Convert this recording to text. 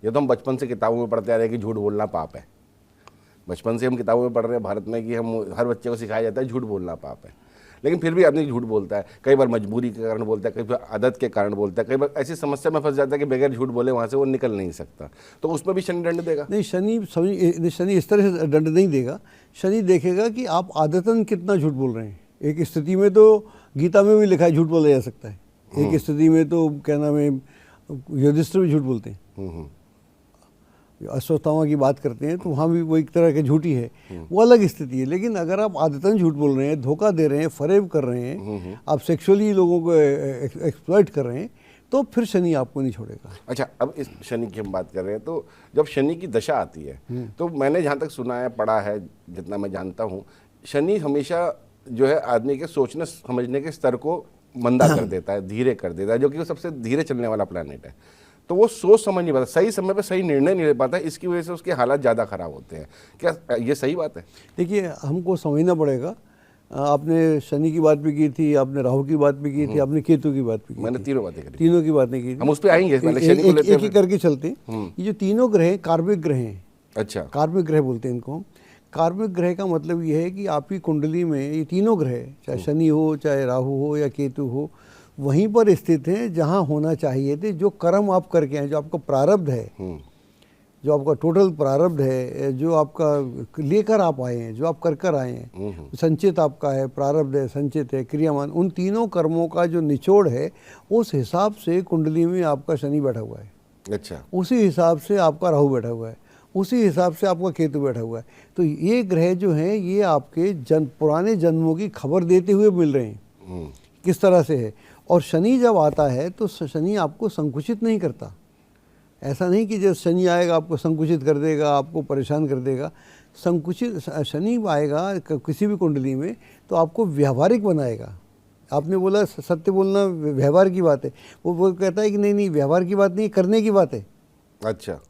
ये तो हम बचपन से किताबों में पढ़ते आ रहे हैं कि झूठ बोलना पाप है। बचपन से हम किताबों में पढ़ रहे हैं भारत में कि हम हर बच्चे को सिखाया जाता है झूठ बोलना पाप है, लेकिन फिर भी आदमी झूठ बोलता है। कई बार मजबूरी के कारण बोलता है, कई बार आदत के कारण बोलता है, कई बार ऐसी समस्या में फंस जाता है कि बगैर झूठ बोले वहाँ से वो निकल नहीं सकता। तो उसमें भी शनि दंड देगा? नहीं, शनि इस तरह से दंड नहीं देगा। शनि देखेगा कि आप आदतन कितना झूठ बोल रहे हैं। एक स्थिति में तो गीता में भी लिखा है झूठ बोला जा सकता है, एक स्थिति में तो क्या नाम है युधिष्ठिर भी झूठ बोलते हैं, अश्वत्थामा की बात करते हैं तो वहाँ भी वो एक तरह के झूठी है, वो अलग स्थिति है। लेकिन अगर आप आदतन झूठ बोल रहे हैं, धोखा दे रहे हैं, फरेब कर रहे हैं, आप सेक्सुअली लोगों को एक्सप्लॉइट कर रहे हैं, तो फिर शनि आपको नहीं छोड़ेगा। अच्छा, अब इस शनि की हम बात कर रहे हैं, तो जब शनि की दशा आती है तो मैंने जहाँ तक सुना है, पढ़ा है, जितना मैं जानता हूँ, शनि हमेशा जो है आदमी के सोचने समझने के स्तर को मंदा कर देता है, धीरे कर देता है, जो कि वो सबसे धीरे चलने वाला प्लैनेट है। तो वो सोच समझ नहीं पाता, सही समय पे सही निर्णय नहीं ले पाता, इसकी वजह से उसके हालात ज़्यादा खराब होते हैं। क्या ये सही बात है? देखिए, हमको समझना पड़ेगा। आपने शनि की बात भी की थी, आपने राहु की बात भी की थी, आपने केतु की बात भी की। मैंने तीनों बातें करी, तीनों की बात नहीं की थी। हम उस पर आएंगे, पहले शनि को लेते हैं, एक करके चलते हैं। ये जो तीनों ग्रह कार्मिक ग्रह हैं। अच्छा, कार्मिक ग्रह बोलते हैं इनको। कार्मिक ग्रह का मतलब ये है कि आपकी कुंडली में ये तीनों ग्रह, चाहे शनि हो, चाहे राहु हो या केतु हो, वहीं पर स्थित हैं जहाँ होना चाहिए थे। जो कर्म आप करके हैं, जो आपका प्रारब्ध है, जो आपका टोटल प्रारब्ध है, जो आपका लेकर आप आए हैं, जो आप कर आए हैं, संचित आपका है, प्रारब्ध है, संचित है, क्रियामान, उन तीनों कर्मों का जो निचोड़ है, उस हिसाब से कुंडली में आपका शनि बैठा हुआ है। अच्छा, उसी हिसाब से आपका राहु बैठा हुआ है, उसी हिसाब से आपका केतु बैठा हुआ है। तो ये ग्रह जो हैं ये आपके पुराने जन्मों की खबर देते हुए मिल रहे हैं किस तरह से है। और शनि जब आता है तो शनि आपको संकुचित नहीं करता। ऐसा नहीं कि जब शनि आएगा आपको संकुचित कर देगा, आपको परेशान कर देगा। संकुचित शनि आएगा किसी भी कुंडली में तो आपको व्यावहारिक बनाएगा। आपने बोला सत्य बोलना व्यवहार की बात है, वो कहता है कि नहीं, व्यवहार की बात नहीं, करने की बात है। अच्छा।